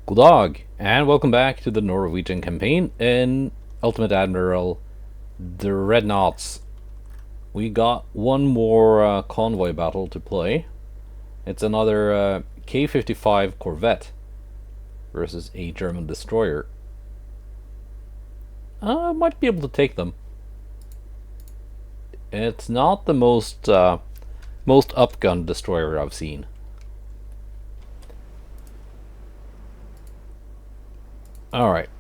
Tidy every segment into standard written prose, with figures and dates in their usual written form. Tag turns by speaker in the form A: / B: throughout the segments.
A: Good dog, and welcome back to the Norwegian campaign in Ultimate Admiral Dreadnoughts. We got one more convoy battle to play. It's another K-55 Corvette versus a German destroyer. Might be able to take them. It's not the most upgunned destroyer I've seen. Alright.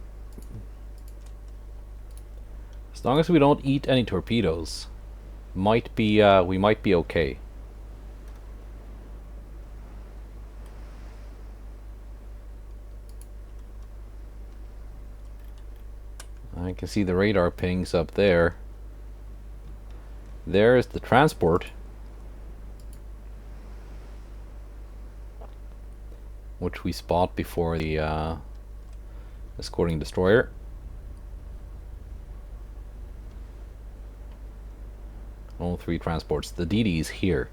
A: As long as we don't eat any torpedoes, we might be okay. I can see the radar pings up there. There's the transport, which we spot before the escorting destroyer. All three transports. The DD is here.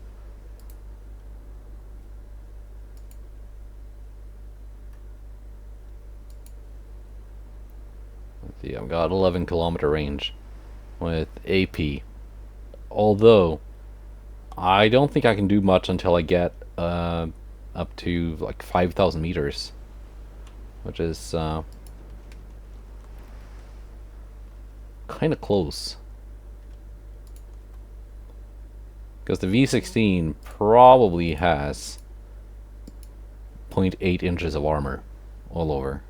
A: Let's see, I've got 11-kilometer range with AP. Although, I don't think I can do much until I get up to like 5,000 meters, which is kind of close. Because the V16 probably has 0.8 inches of armor all over.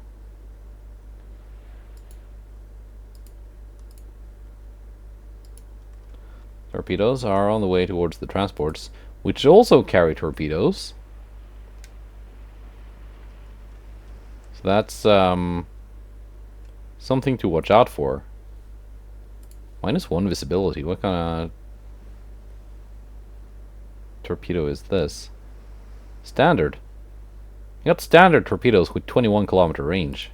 A: Torpedoes are on the way towards the transports, which also carry torpedoes. So that's something to watch out for. -1 visibility. What kind of torpedo is this? Standard. You got standard torpedoes with 21-kilometer range.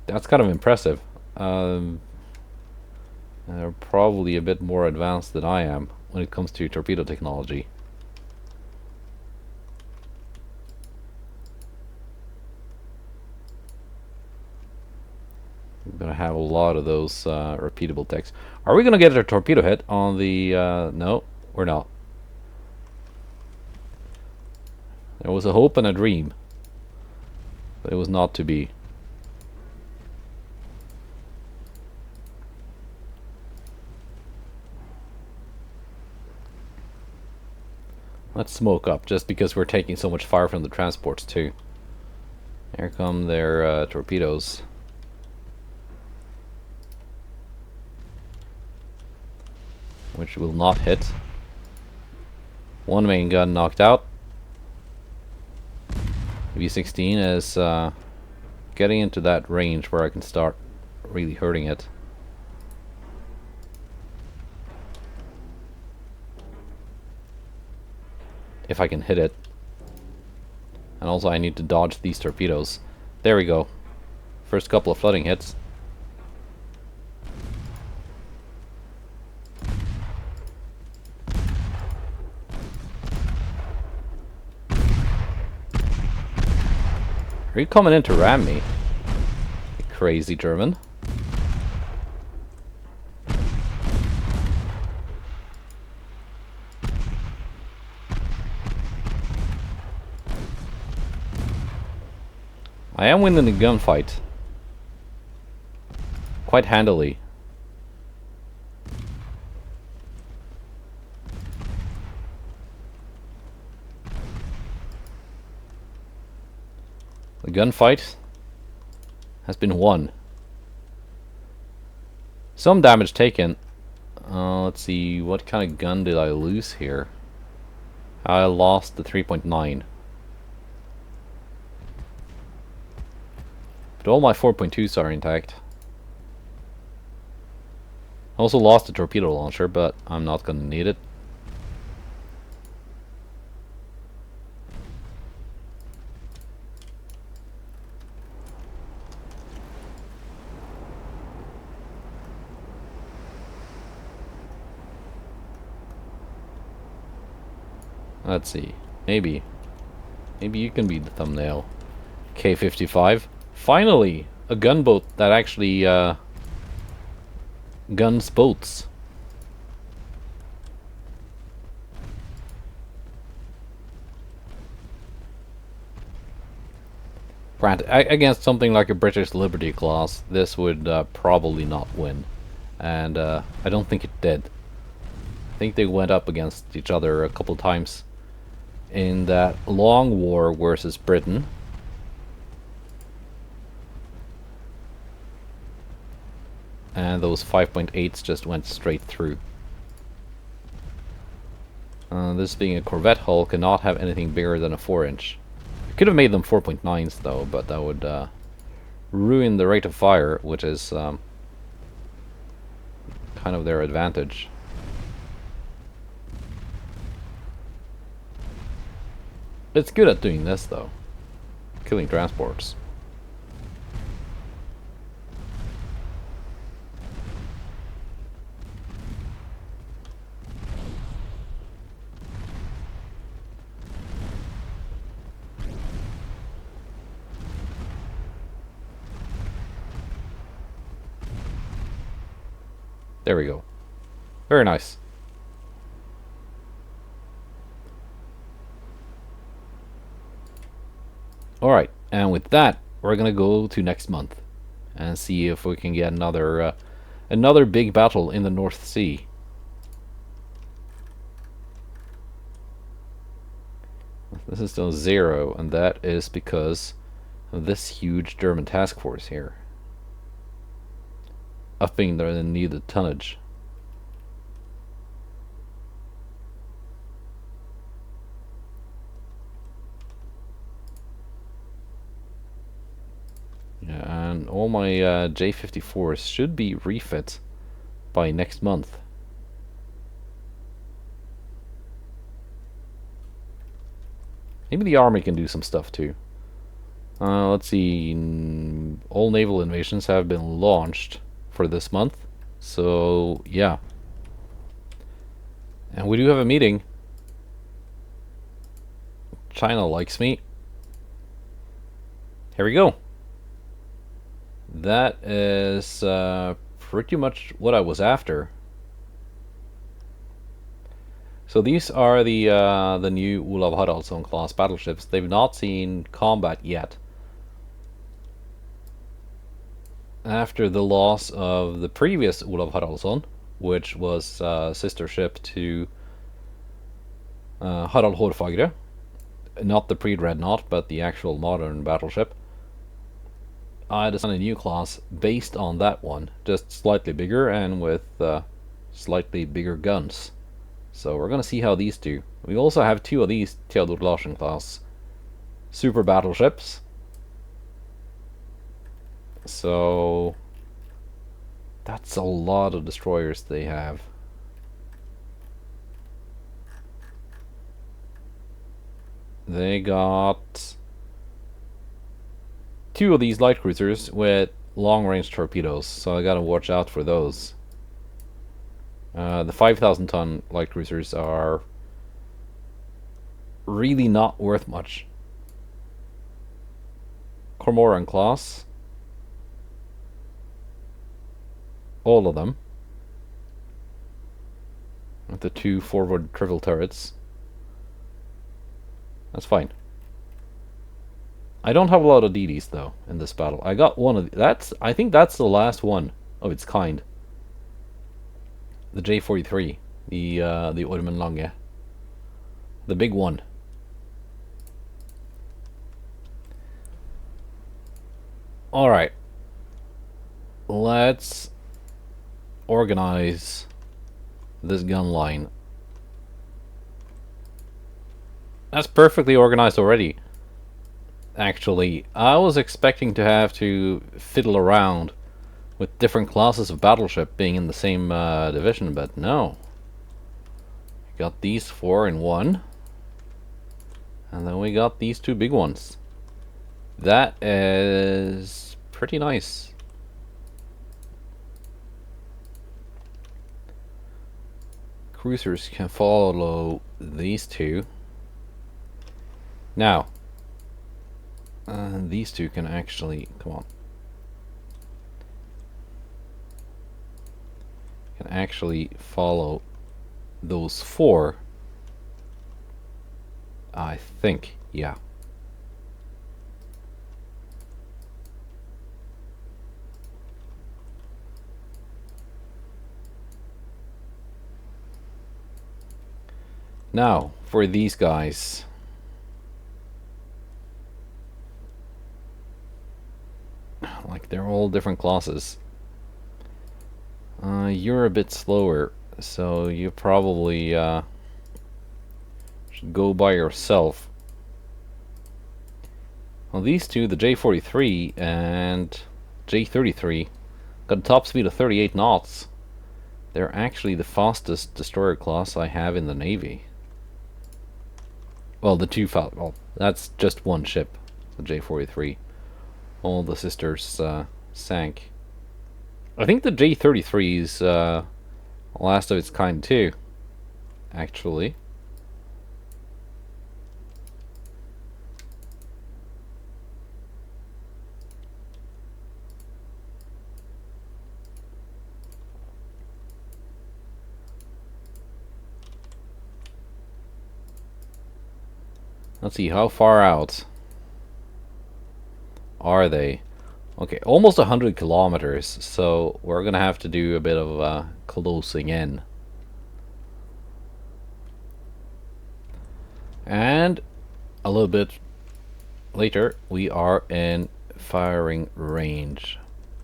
A: That's kind of impressive. They're probably a bit more advanced than I am when it comes to torpedo technology. We're gonna have a lot of those repeatable techs. Are we gonna get a torpedo hit on the? No, we're not. There was a hope and a dream, but it was not to be. Let's smoke up, just because we're taking so much fire from the transports too. Here come their torpedoes. Which will not hit. One main gun knocked out. V16 is getting into that range where I can start really hurting it. If I can hit it. And also I need to dodge these torpedoes. There we go. First couple of flooding hits. Are you coming in to ram me? You crazy German. I am winning the gunfight. Quite handily. The gunfight has been won. Some damage taken. Let's see, what kind of gun did I lose here? I lost the 3.9. But all my 4.2s are intact. I also lost the torpedo launcher, but I'm not gonna need it. Let's see. Maybe. Maybe you can be the thumbnail. K-55. Finally! A gunboat that actually guns boats. Granted, against something like a British Liberty class, this would probably not win. And I don't think it did. I think they went up against each other a couple times in that long war versus Britain. And those 5.8s just went straight through. This being a Corvette hull cannot have anything bigger than a 4-inch. Could have made them 4.9s though, but that would ruin the rate of fire, which is kind of their advantage. It's good at doing this though, killing transports. There we go. Very nice. Alright, and with that, we're gonna go to next month and see if we can get another big battle in the North Sea. This is still 0, and that is because of this huge German task force here. Upping the needed tonnage. Yeah, and all my J54s should be refit by next month. Maybe the army can do some stuff too. Let's see. All naval invasions have been launched for this month. So, yeah. And we do have a meeting. China likes me. Here we go. That is pretty much what I was after. So these are the new Olav Haraldsson class battleships. They've not seen combat yet. After the loss of the previous Olav Haraldsson, which was sister ship to Harald Hårfagre, not the pre-dreadnought, but the actual modern battleship, I designed a new class based on that one, just slightly bigger and with slightly bigger guns. So we're gonna see how these do. We also have 2 of these Theodor Larsen class super battleships. So that's a lot of destroyers they have. They got 2 of these light cruisers with long-range torpedoes, so I gotta watch out for those. The 5,000 ton light cruisers are really not worth much. Cormoran class. All of them. With the 2 forward triple turrets. That's fine. I don't have a lot of DDs though in this battle. I got one of I think that's the last one of its kind. The J43, the Ormen Lange, the big one. All right, let's organize this gun line. That's perfectly organized already. Actually, I was expecting to have to fiddle around with different classes of battleship being in the same division, but no. Got these 4 in one, and then we got these 2 big ones. That is pretty nice. Cruisers can follow these 2. Now, These two can actually, come on, can actually follow those four. I think, yeah. Now, for these guys. Like, they're all different classes. You're a bit slower, so you probably should go by yourself. Well, these two, the J-43 and J-33, got a top speed of 38 knots. They're actually the fastest destroyer class I have in the Navy. Well, the two well, that's just one ship, the J-43. All the sisters sank. I think the J-33 is last of its kind too, actually. Let's see, how far out are they? Okay, almost 100 kilometers, so we're gonna have to do a bit of closing in. And a little bit later, we are in firing range,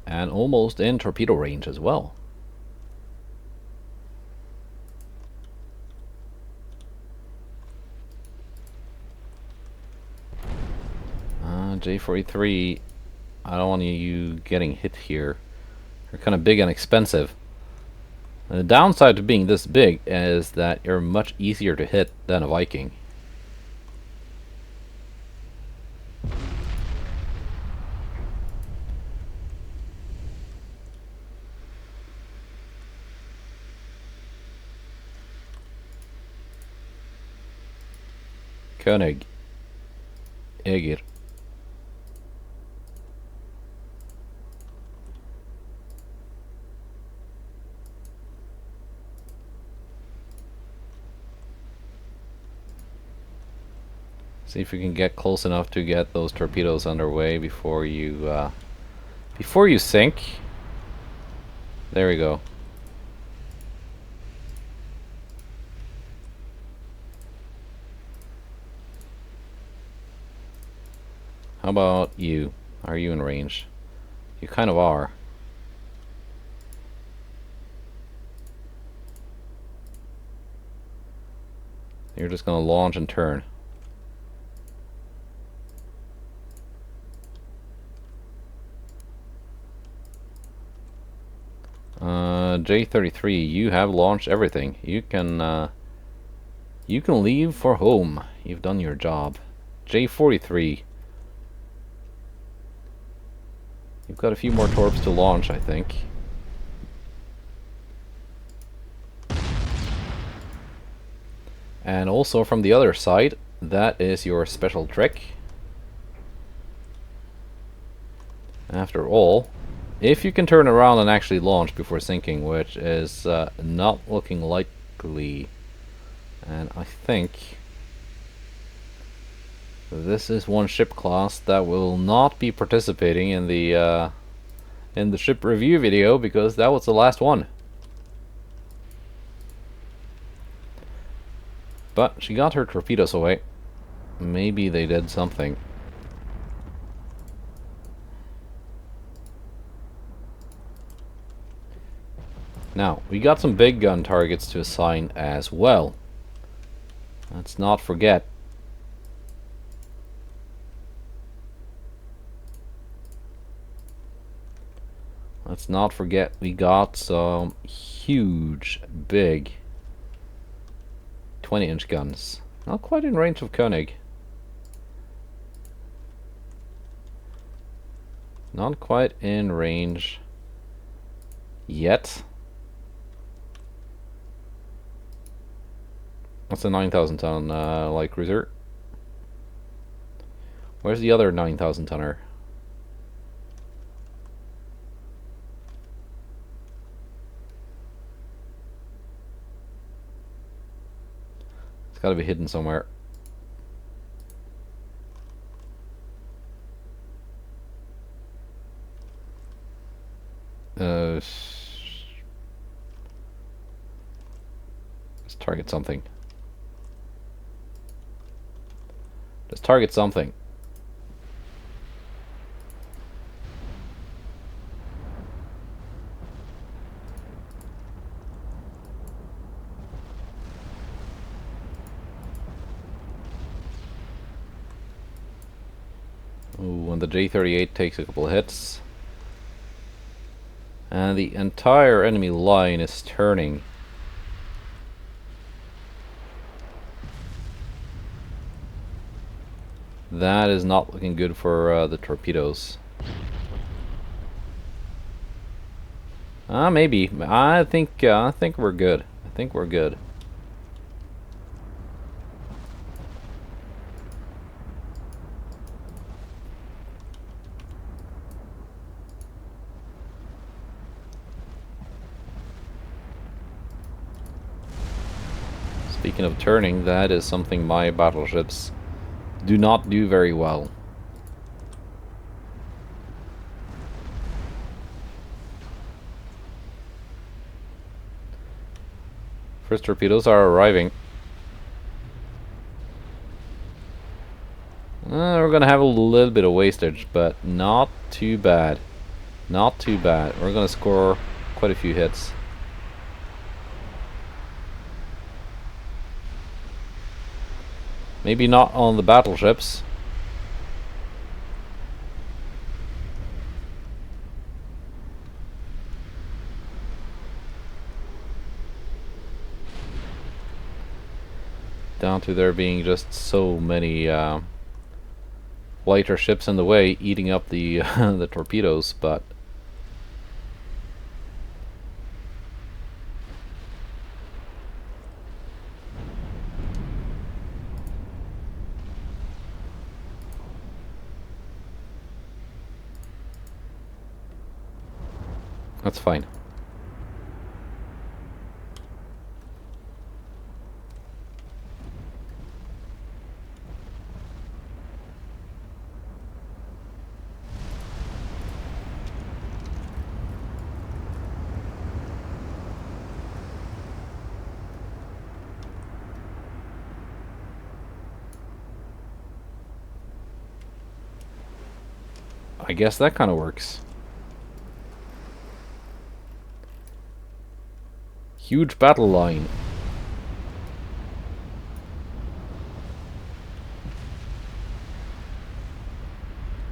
A: and almost in torpedo range as well. J-43, I don't want you getting hit here. They're kind of big and expensive. And the downside to being this big is that you're much easier to hit than a Viking. König. Egir. See if we can get close enough to get those torpedoes underway before you sink. There we go. How about you? Are you in range? You kind of are. You're just gonna launch and turn. J-33, you have launched everything. You can leave for home. You've done your job. J-43, you've got a few more torps to launch, I think. And also from the other side, that is your special trick. After all, if you can turn around and actually launch before sinking, which is not looking likely, and I think this is one ship class that will not be participating in the ship review video because that was the last one. But she got her torpedoes away. Maybe they did something. Now, we got some big gun targets to assign as well. Let's not forget. Let's not forget we got some huge, big 20-inch guns. Not quite in range of König. Not quite in range yet. That's a 9,000 ton light cruiser. Where's the other 9,000 tonner? It's got to be hidden somewhere. Let's target something. Let's target something. Ooh, and the J-38 takes a couple of hits. And the entire enemy line is turning. That is not looking good for the torpedoes. Maybe. I think we're good. I think we're good. Speaking of turning, that is something my battleships do not do very well. First torpedoes are arriving. We're gonna have a little bit of wastage, but not too bad. Not too bad. We're gonna score quite a few hits. Maybe not on the battleships. Down to there being just so many lighter ships in the way, eating up the the torpedoes, but that's fine. I guess that kind of works. Huge battle line.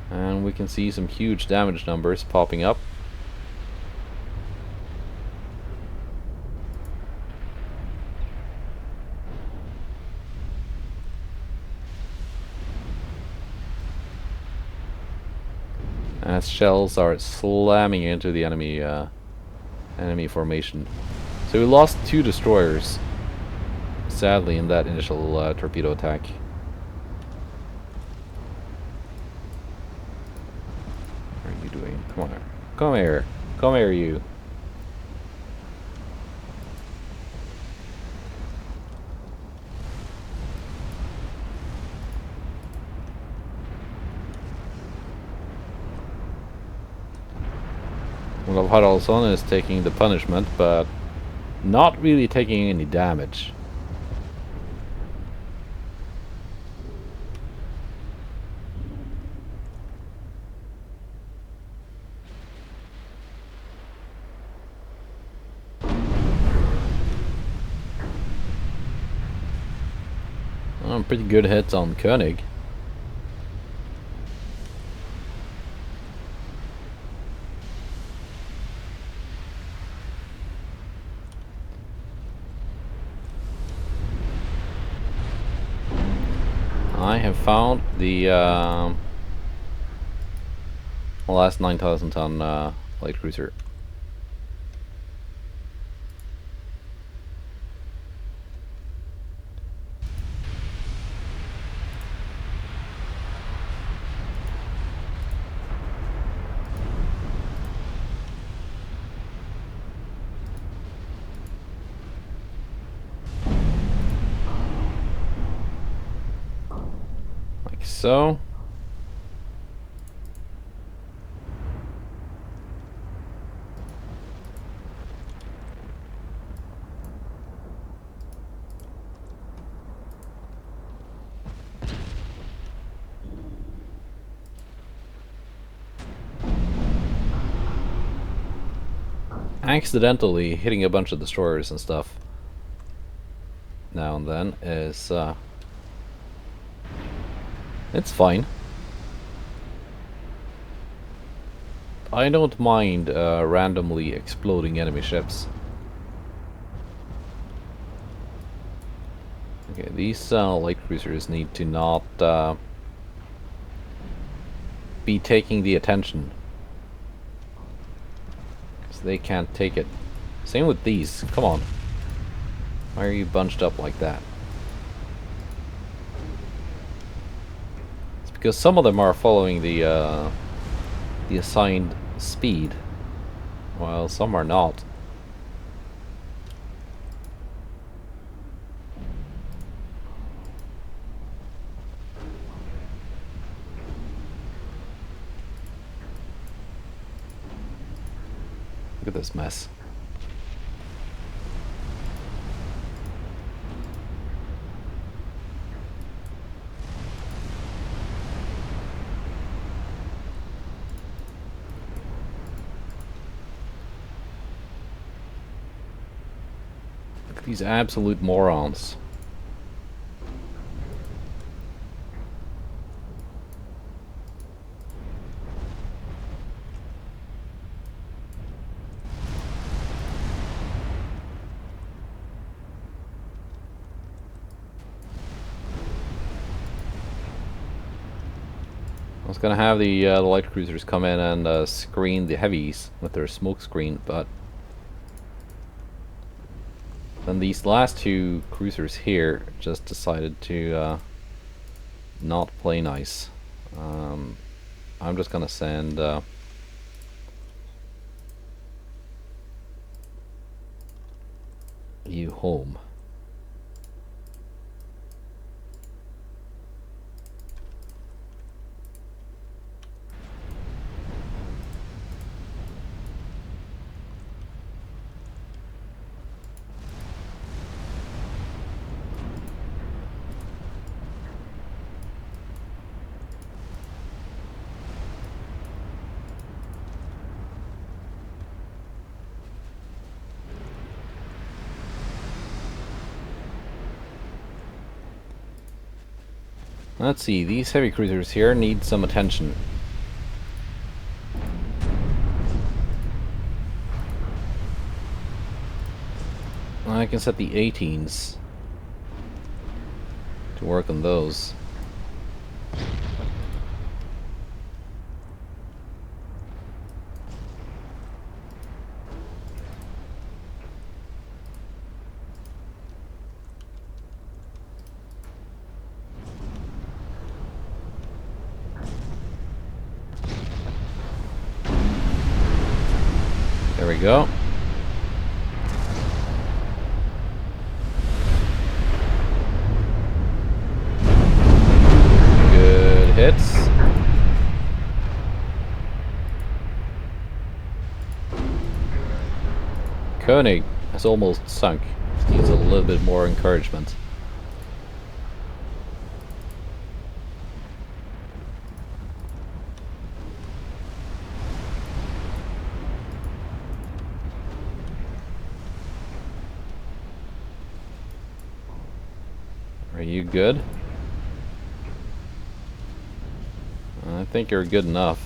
A: And we can see some huge damage numbers popping up. As shells are slamming into the enemy enemy formation. So we lost 2 destroyers, sadly, in that initial torpedo attack. What are you doing? Come on. Come here. Come here, you. Well, Haraldsson is taking the punishment, but not really taking any damage. Pretty good hits on Koenig. I have found the last 9,000 ton light cruiser. Like so. Accidentally hitting a bunch of destroyers and stuff now and then is it's fine. I don't mind randomly exploding enemy ships. Okay, these light cruisers need to not be taking the attention, because they can't take it. Same with these. Come on. Why are you bunched up like that? It's because some of them are following the assigned speed, while some are not. Look at this mess. Look at these absolute morons. I was gonna have the light cruisers come in and screen the heavies with their smoke screen, but then these last two cruisers here just decided to not play nice. I'm just gonna send you home. Let's see, these heavy cruisers here need some attention. I can set the 18s to work on those. There we go. Good hits. Koenig has almost sunk. Just needs a little bit more encouragement. Are you good? I think you're good enough.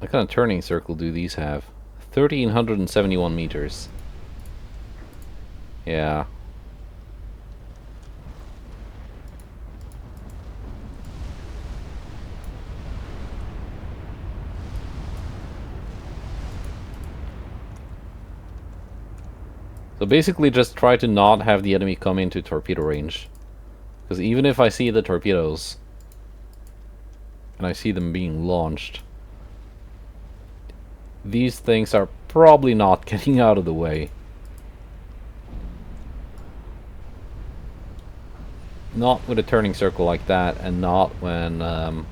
A: What kind of turning circle do these have? 1,371 meters. Yeah. So basically just try to not have the enemy come into torpedo range. Because even if I see the torpedoes, and I see them being launched, these things are probably not getting out of the way. Not with a turning circle like that, and not when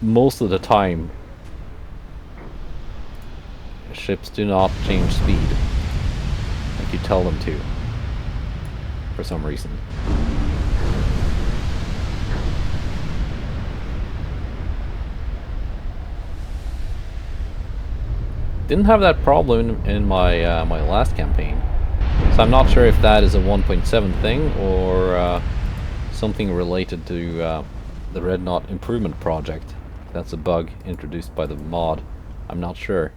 A: most of the time ships do not change speed like you tell them to for some reason. Didn't have that problem in my my last campaign, so I'm not sure if that is a 1.7 thing or something related to the Dreadnought improvement project. That's a bug introduced by the mod. I'm not sure.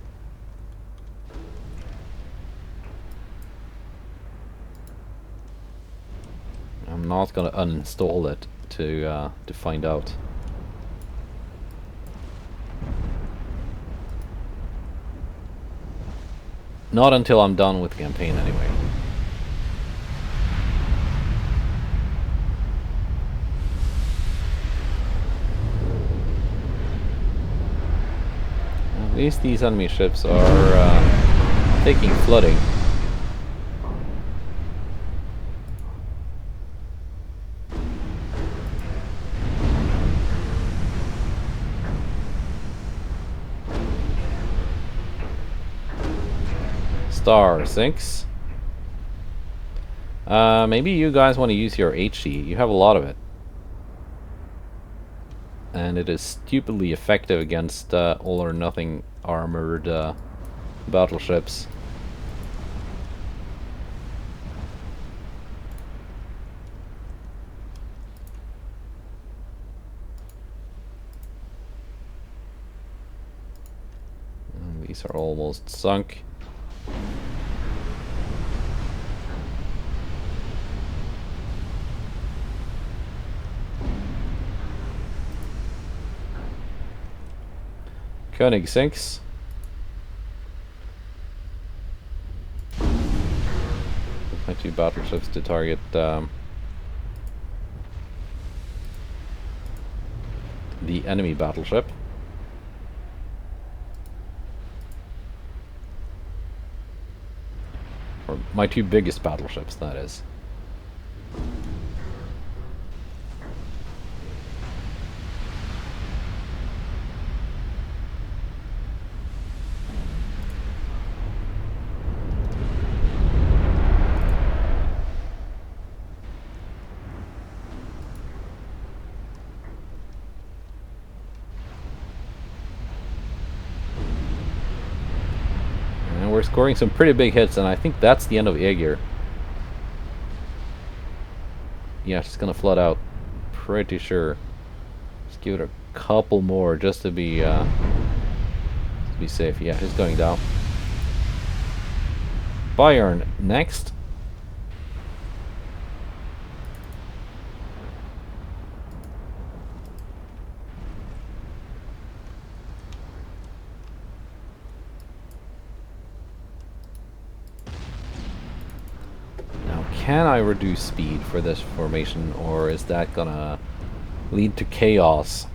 A: I'm not gonna uninstall it to find out. Not until I'm done with the campaign, anyway. At least these enemy ships are taking flooding. Star sinks. Maybe you guys want to use your HE. You have a lot of it. And it is stupidly effective against all or nothing armored battleships. And these are almost sunk. Koenig sinks. My two battleships to target the enemy battleship. Or my two biggest battleships, that is. We're scoring some pretty big hits, and I think that's the end of Aegir. Yeah, she's gonna flood out. Pretty sure. Just give it a couple more just to be safe. Yeah, she's going down. Bayern next. Can I reduce speed for this formation, or is that gonna lead to chaos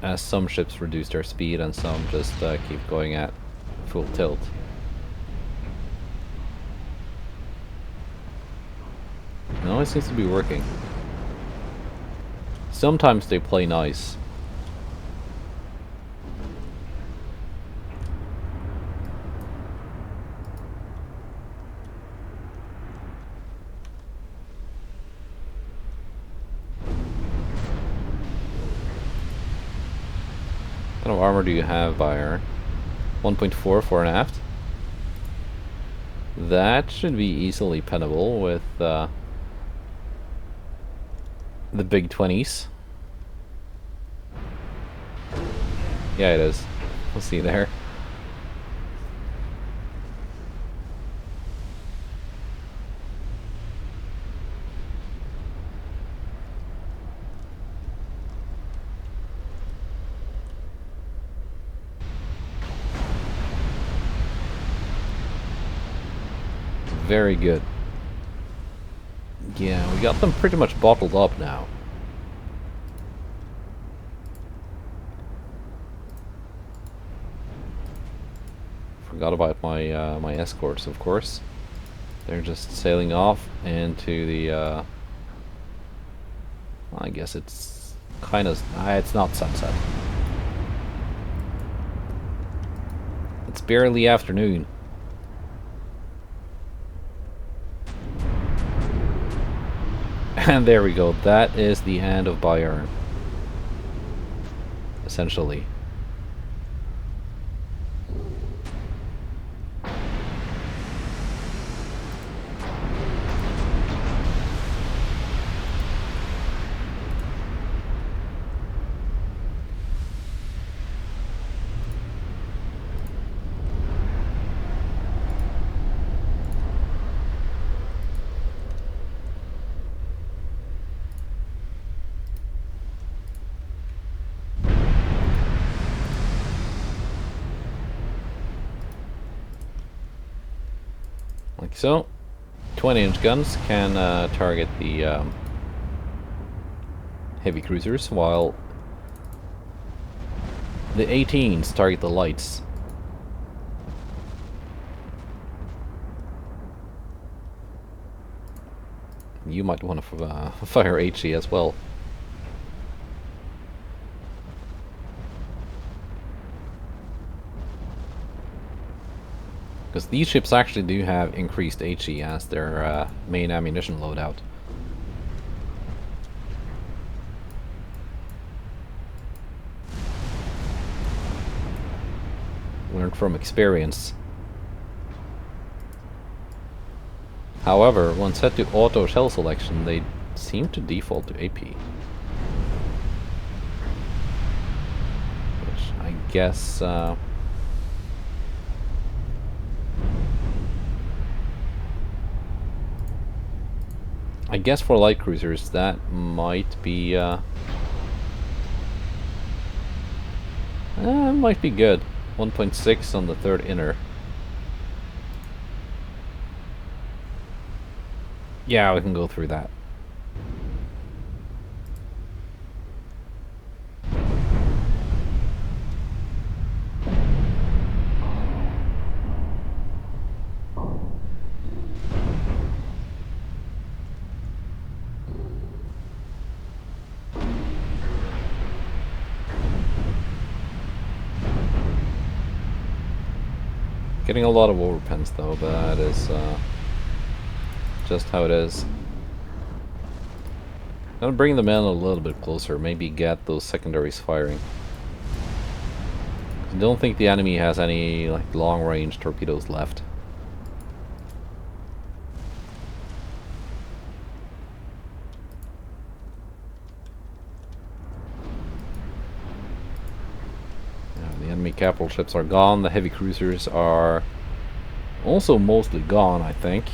A: as some ships reduce their speed and some just keep going at full tilt? No, it seems to be working. Sometimes they play nice. What kind of armor do you have, Bayer? 1.4 fore and aft. That should be easily pennable with the big 20s. Yeah, it is. We'll see there. Very good. Yeah, we got them pretty much bottled up now. Forgot about my my escorts, of course. They're just sailing off into the. I guess it's kind of. It's not sunset. It's barely afternoon. And there we go. That is the end of Bayern. Essentially. Like so. 20-inch guns can target the heavy cruisers, while the 18s target the lights. You might want to fire HE as well. Because these ships actually do have increased HE as their main ammunition loadout. Learned from experience. However, when set to auto shell selection, they seem to default to AP. Which I guess... I guess for light cruisers that might be might be good. 1.6 on the third inner. Yeah, we can go through that. Getting a lot of overpens though, but that is just how it is. Gonna bring them in a little bit closer, maybe get those secondaries firing. I don't think the enemy has any like long-range torpedoes left. The enemy capital ships are gone. The heavy cruisers are also mostly gone, I think.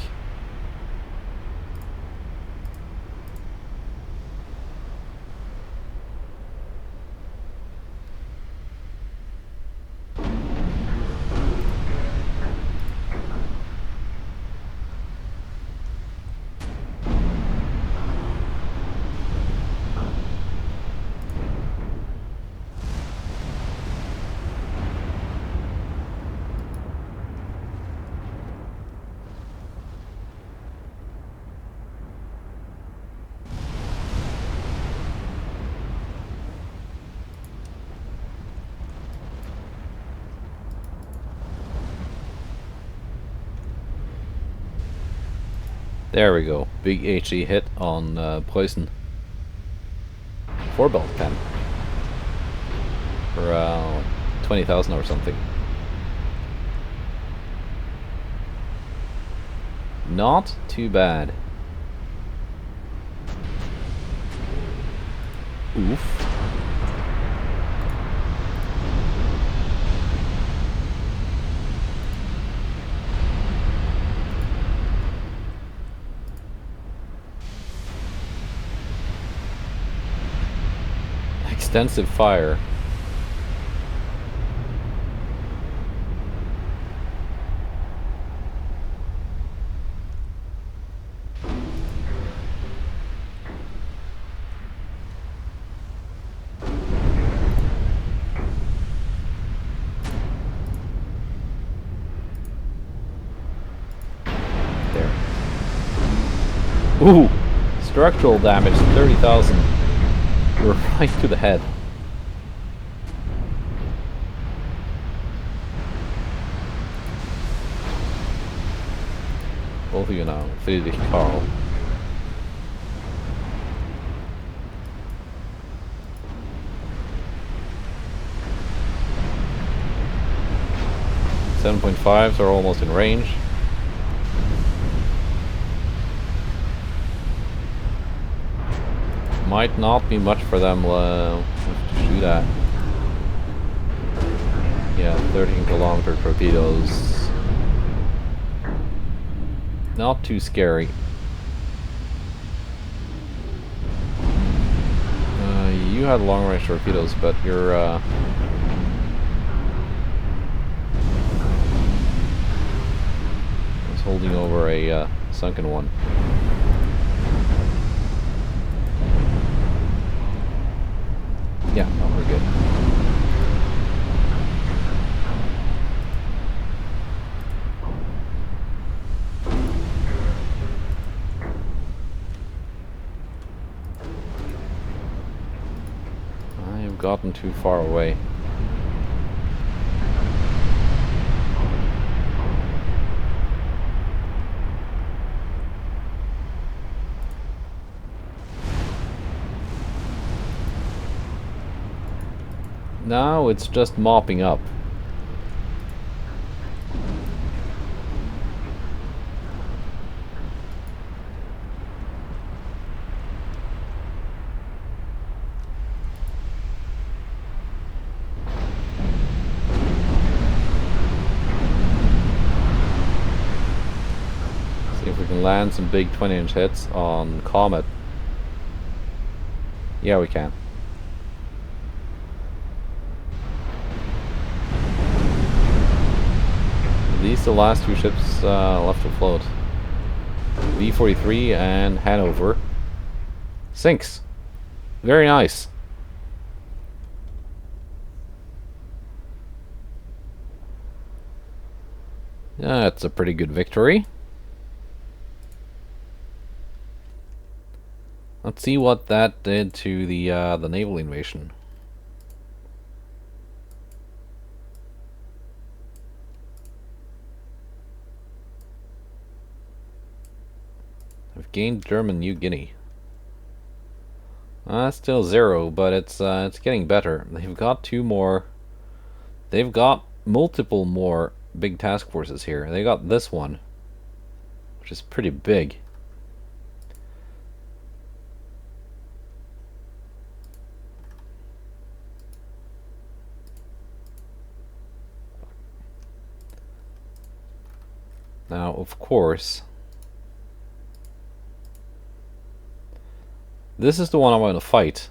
A: There we go. Big HE hit on Poison. 4-belt pen. For 20,000 or something. Not too bad. Oof. extensive fire. There. Ooh! Structural damage, 30,000. We're right to the head. Both of you now. Friedrich Karl. .5s are almost in range. Might not be much for them to shoot at. Yeah, 13-kilometer torpedoes. Not too scary. You had long-range torpedoes, but you're was holding over a sunken one. Yeah, no, we're good. I have gotten too far away. Now it's just mopping up. See if we can land some big 20-inch hits on Comet. Yeah, we can. These are the last two ships left afloat. V-43 and Hanover. Sinks. Very nice. That's a pretty good victory. Let's see what that did to the naval invasion. I've gained German New Guinea. Still 0, but it's getting better. They've got 2 more. They've got multiple more big task forces here. They got this one, which is pretty big. Now, of course, this is the one I want to fight.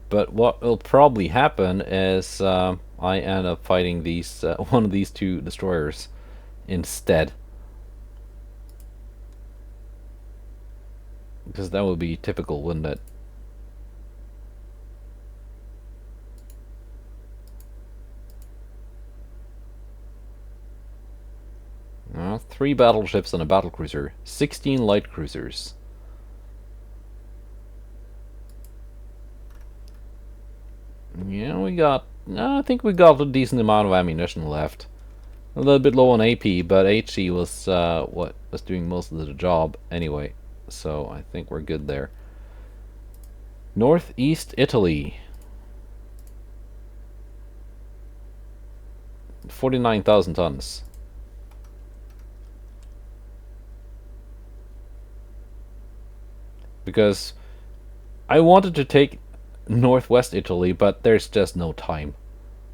A: But what will probably happen is I end up fighting these one of these 2 destroyers instead. Because that would be typical, wouldn't it? Well, 3 battleships and a battlecruiser. 16 light cruisers. Yeah, we got... I think we got a decent amount of ammunition left. A little bit low on AP, but HE was what was doing most of the job anyway. So I think we're good there. Northeast Italy. 49,000 tons. Because I wanted to take northwest Italy, but there's just no time.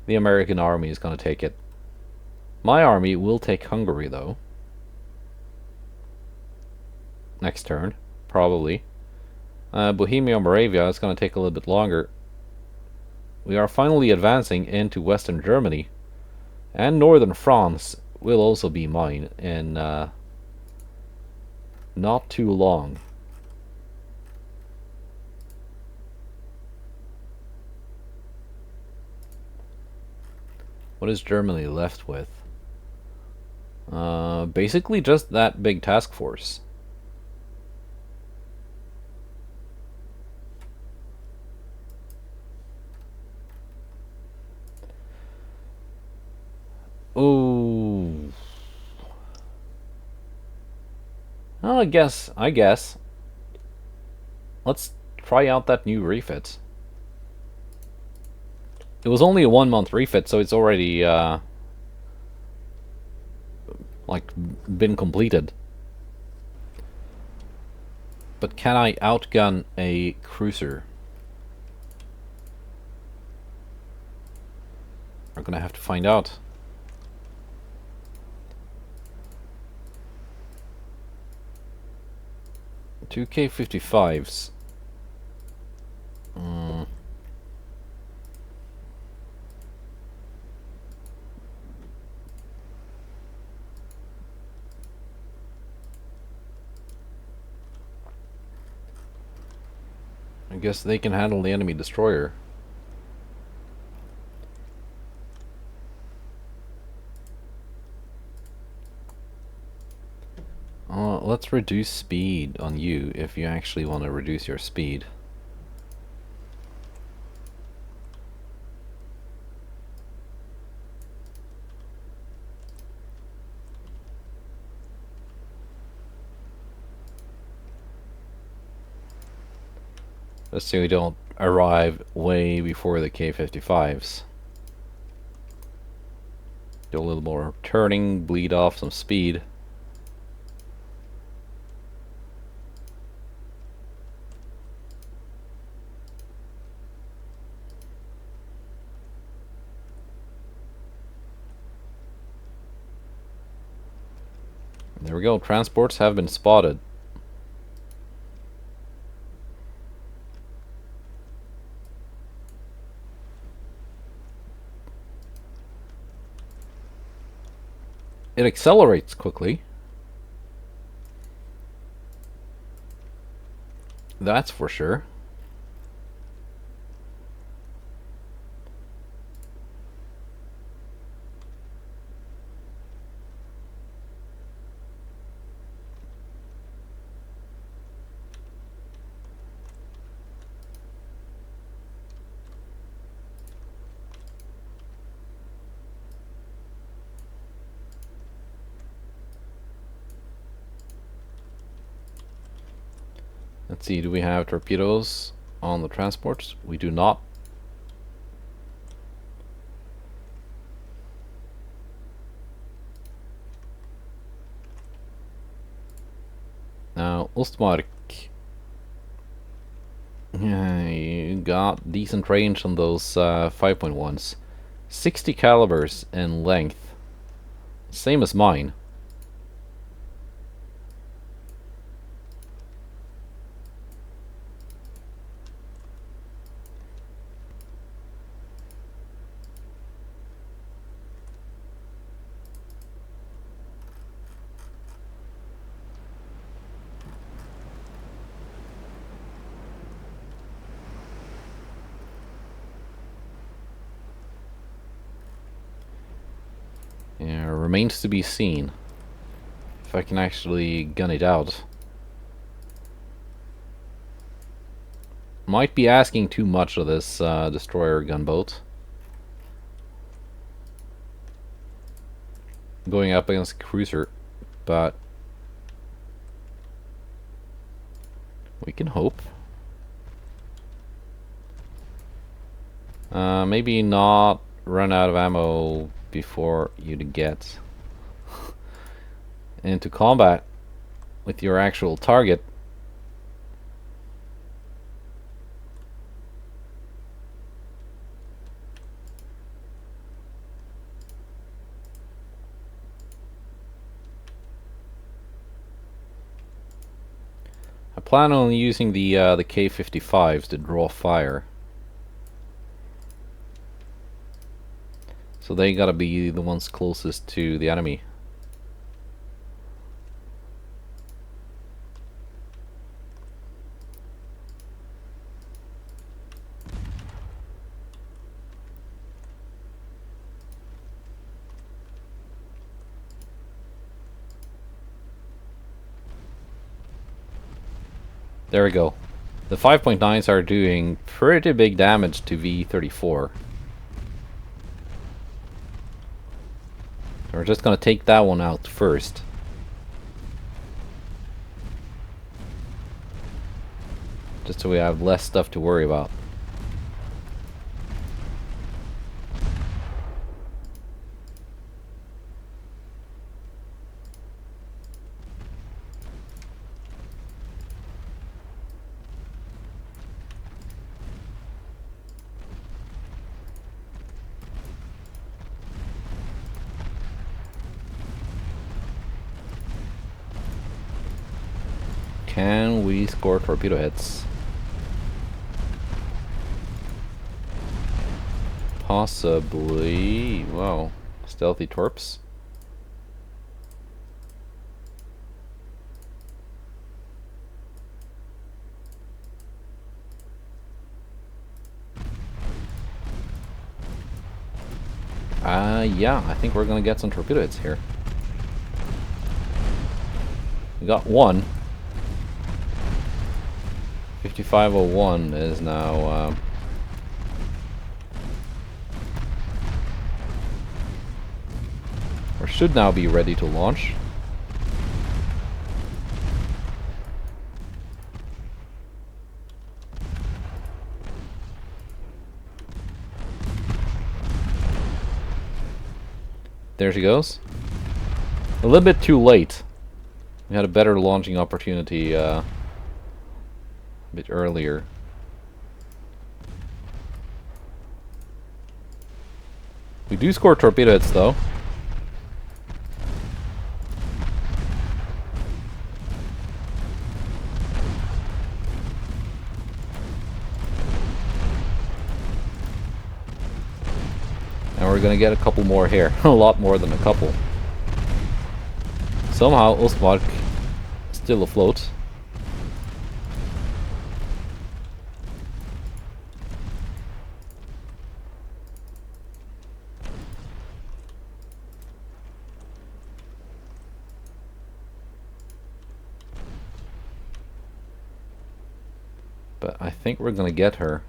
A: The American army is going to take it. My army will take Hungary, though. Next turn, probably. Bohemia, Moravia is going to take a little bit longer. We are finally advancing into Western Germany. And Northern France will also be mine in not too long. What is Germany left with? Basically just that big task force. Oh. Well, I guess. Let's try out that new refit. It was only a 1 month refit, so it's already, like, been completed. But can I outgun a cruiser? We're gonna have to find out. 2 K-55s. I guess they can handle the enemy destroyer. Let's reduce speed on you if you actually want to reduce your speed. Let's see we don't arrive way before the K-55s. Do a little more turning, bleed off some speed. There we go, transports have been spotted. It accelerates quickly. That's for sure. Let's see, do we have torpedoes on the transports? We do not. Now, Ostmark. You got decent range on those 5.1s. 60 calibers in length. Same as mine. Yeah, remains to be seen if I can actually gun it out. Might be asking too much of this destroyer gunboat. Going up against a cruiser, but we can hope. Maybe not run out of ammo before you get into combat with your actual target. I plan on using the K-55s to draw fire. So they gotta be the ones closest to the enemy. There we go. The 5.9s are doing pretty big damage to V-34. So we're just gonna take that one out first. Just so we have less stuff to worry about. Can we score torpedo hits? Possibly. Wow. Stealthy torps. Yeah, I think we're gonna get some torpedo hits here. We got one. 5501 is now or should now be ready to launch. There she goes. A little bit too late. We had a better launching opportunity a bit earlier. We do score torpedo hits though. And we're gonna get a couple more here. A lot more than a couple. Somehow Ostmark is still afloat. But I think we're gonna get her.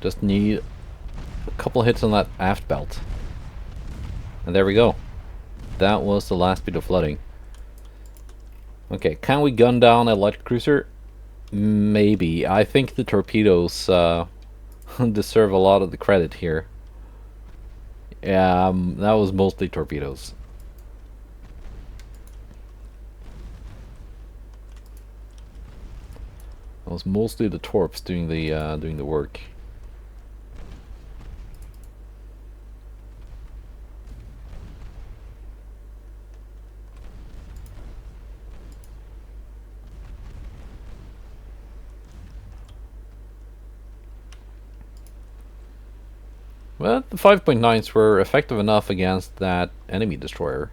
A: Just need a couple hits on that aft belt. And there we go. That was the last bit of flooding. Okay, can we gun down a light cruiser? Maybe. I think the torpedoes deserve a lot of the credit here. Yeah, that was mostly torpedoes. It was mostly the torps doing the work. Well, the 5.9s were effective enough against that enemy destroyer.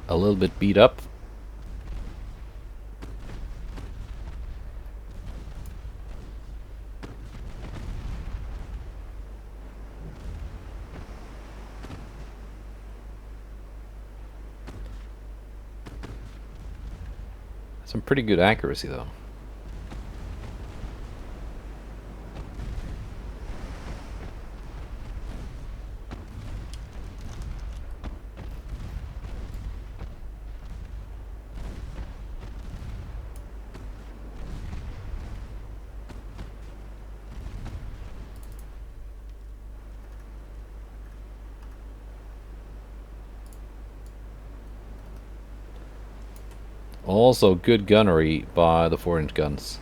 A: A little bit beat up. Some pretty good accuracy though. Also, good gunnery by the 4-inch guns.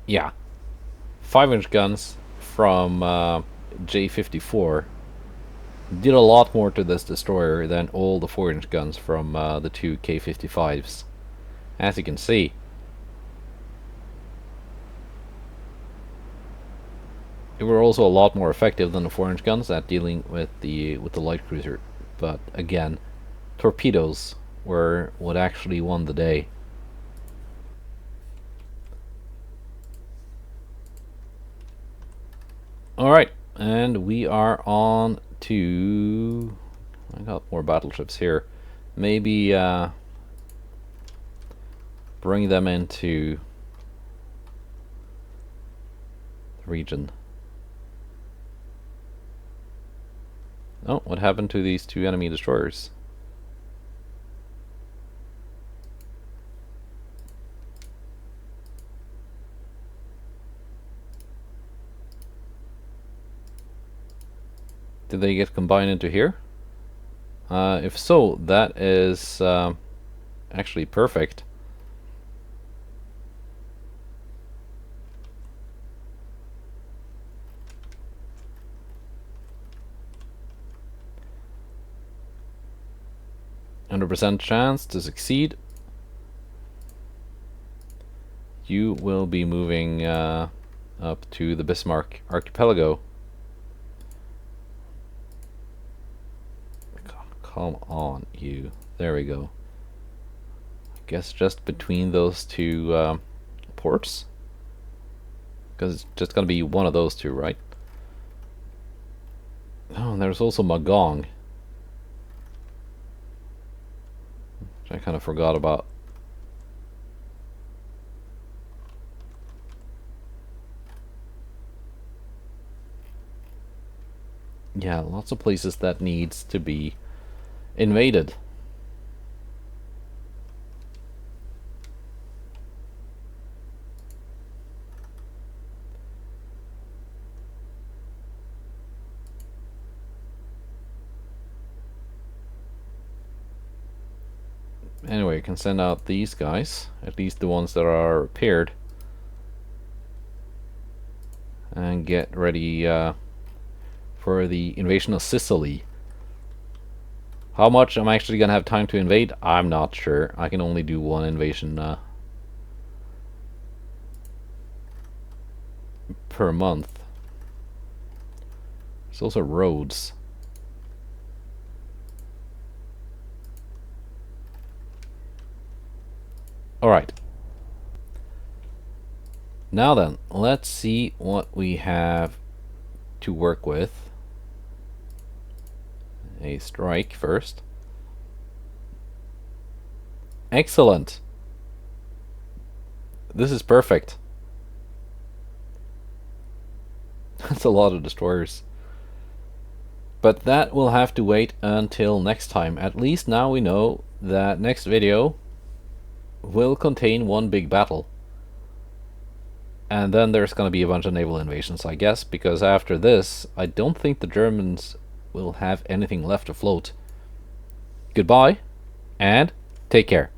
A: Yeah, 5-inch guns from J54 did a lot more to this destroyer than all the 4-inch guns from the two K55s, as you can see. They were also a lot more effective than the 4-inch guns at dealing with the light cruiser, but again, torpedoes were what actually won the day. Alright, and we are on to... I got more battleships here. Maybe bring them into the region. Oh, what happened to these two enemy destroyers? Did they get combined into here? If so, that is actually perfect. %100% chance to succeed. You will be moving up to the Bismarck archipelago. Come on, you. There we go. I guess just between those two ports? Because it's just going to be one of those two, right? Oh, and there's also Magong, which I kind of forgot about. Yeah, lots of places that needs to be invaded. Anyway, I can send out these guys, at least the ones that are repaired, and get ready for the invasion of Sicily. How much I'm actually gonna have time to invade, I'm not sure. I can only do one invasion per month. There's also roads. Alright. Now then, let's see what we have to work with. A strike first. Excellent. This is perfect. That's a lot of destroyers. But that will have to wait until next time. At least now we know that next video will contain one big battle. And then there's going to be a bunch of naval invasions, I guess, because after this, I don't think the Germans will have anything left afloat. Goodbye, and take care.